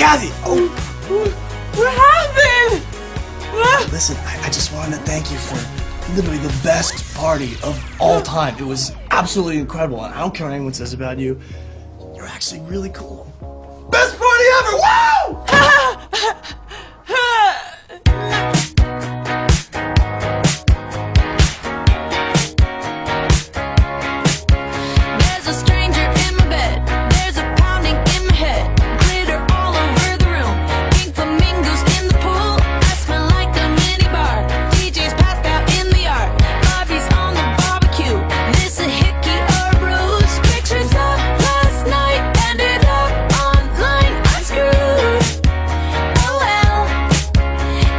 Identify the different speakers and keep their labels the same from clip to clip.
Speaker 1: Kathy! Oh!
Speaker 2: What happened?
Speaker 1: Listen, I just wanted to thank you for literally the best party of all time. It was absolutely incredible, and I don't care what anyone says about you. You're actually really cool. Best party ever! Wow!
Speaker 3: There's a stranger in my bed. There's a pounding in my head. Glitter all over the room. Pink flamingos in the pool. I smell like a mini bar. DJ's passed out in the yard. Bobby's on the barbecue. This a hickey or ruse. Pictures of last night ended up online. I'm screwed. Oh well.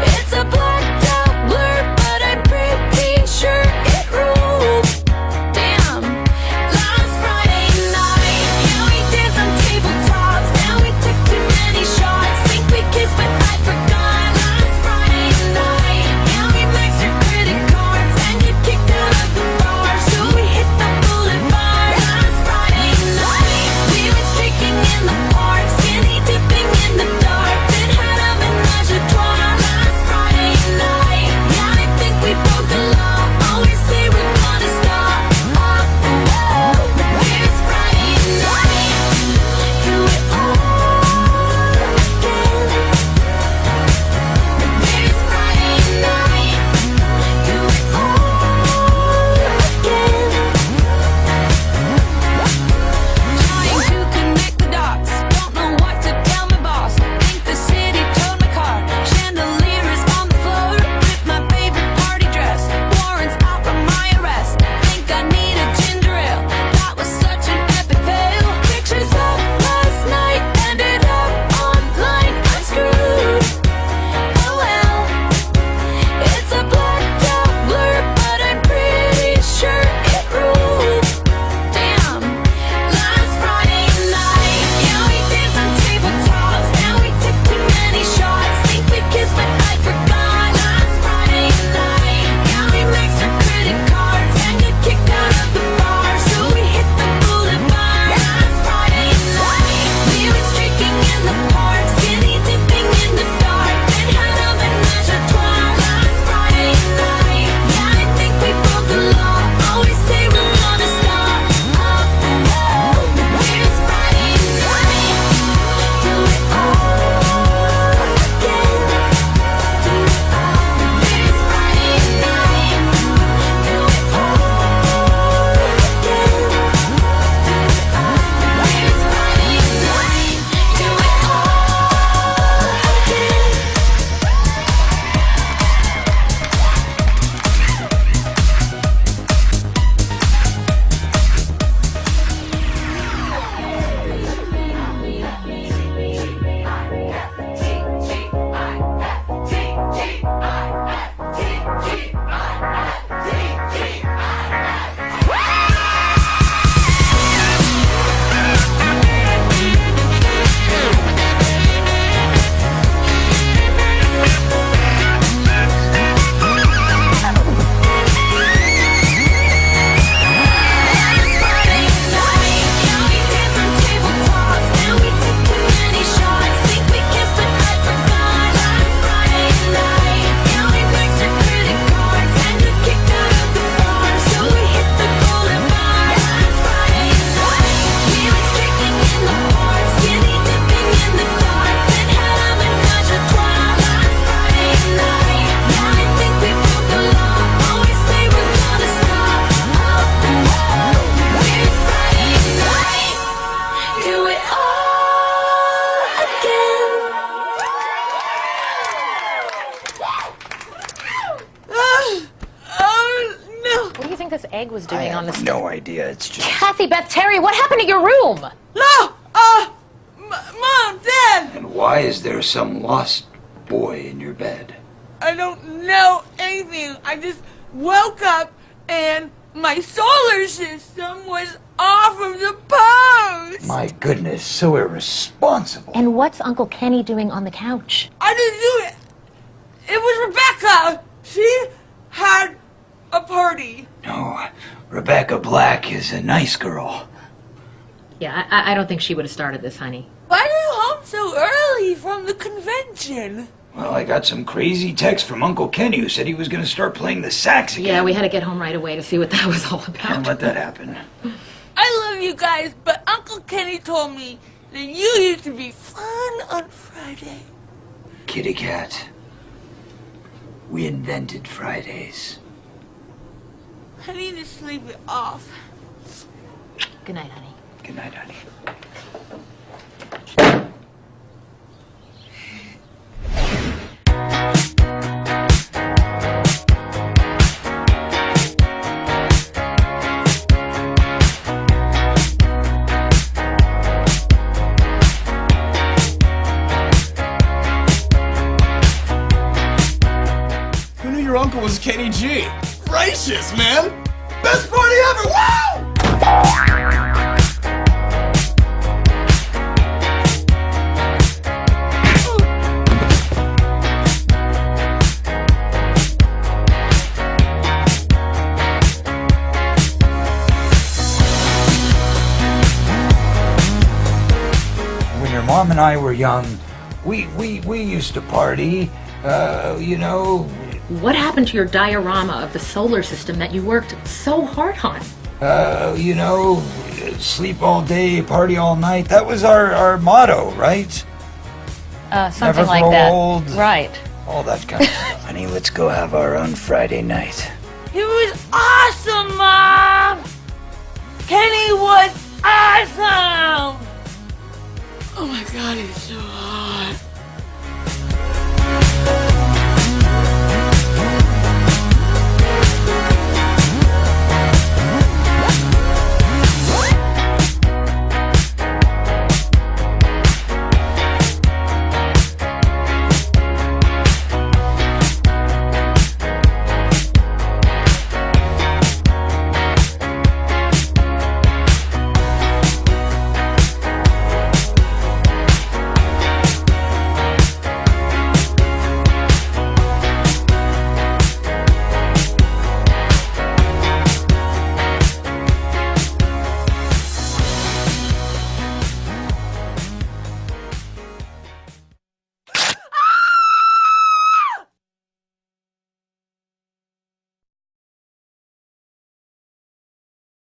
Speaker 3: It's a blacked out blur, but I'm pretty sure it ruled. Damn. Last Friday night, yeah, we danced on tabletops. Now we took too many shots. Think we kissed, but I forgot. Last Friday night, yeah, we maxed our credit cards and get kicked out of the bar. So we hit the boulevard. Last Friday night, we went streaking in the park, skinny dipping in the dark. Then had a menage a trois. Last Friday night, yeah, I think we broke the law. Always say we're gonna stop. Here's Friday night. Do it all again. Here's Friday night. Do it all again. Trying to connect the dots. Don't know what to tell my boss. Think the city towed my car. Chandelier is on the floor. With my favorite party dress. Warrants out for my arrest. Think I need a ginger ale. That was such an epic fail. Pictures of last night ended up online. I'm screwed. Oh well. It's a blacked out blur, but I'm pretty sure it ruled. Damn. Last Friday night, yeah, we danced on tabletops. Now we took too many shots. Think we kissed, but I forgot. Last Friday night, yeah, we maxed our credit cards and got kicked out of the bar. So we hit the boulevard. Last Friday night, we went streaking in the park, skinny dipping in the dark. Then had a menage a trois. Last Friday night, yeah, I think we broke the law. Always say we're gonna stop. Here's Friday night. Do it all again. Do it all. Here's Friday night. Do it all again. Do it all. Here's Friday night. Do it
Speaker 4: What do you think this egg was doing on the
Speaker 5: I have no idea. It's just...
Speaker 4: Kathy, Beth, Terry, what happened to your room?
Speaker 2: No! Mom, Dad!
Speaker 5: And why is there some lost boy in your bed?
Speaker 2: I don't know anything. I just woke up and my solar system was off of the post.
Speaker 5: My goodness, so irresponsible.
Speaker 4: And what's Uncle Kenny doing on the couch?
Speaker 2: I didn't do it. It was Rebecca. She had a party.
Speaker 5: No, Rebecca Black is a nice girl.
Speaker 4: Yeah, I don't think she would have started this, honey.
Speaker 2: Why are you home so early from the convention?
Speaker 5: Well, I got some crazy text from Uncle Kenny who said he was going to start playing the sax again.
Speaker 4: Yeah, we had to get home right away to see what that was all
Speaker 5: Can't
Speaker 4: about.
Speaker 5: let that happen.
Speaker 2: I love you guys, but Uncle Kenny told me that you used to be fun on Friday.
Speaker 5: Kitty cat. We invented Fridays.
Speaker 2: I need to sleep it off.
Speaker 4: Good night, honey.
Speaker 5: Good night, honey.
Speaker 1: Who knew your uncle was Kenny G? Gracious, man! Best party ever! Wow!
Speaker 5: When your mom and I were young, we used to party. You know,
Speaker 4: What happened to your diorama of the solar system that you worked so hard on?
Speaker 5: you know, sleep all day, party all night. That was our motto, right?
Speaker 4: Something
Speaker 5: Never
Speaker 4: like
Speaker 5: grow
Speaker 4: that.
Speaker 5: old.
Speaker 4: Right.
Speaker 5: All that kind of stuff. Honey, let's go have our own Friday night.
Speaker 2: It was awesome, Mom! Kenny was awesome! Oh my god, he's so hot.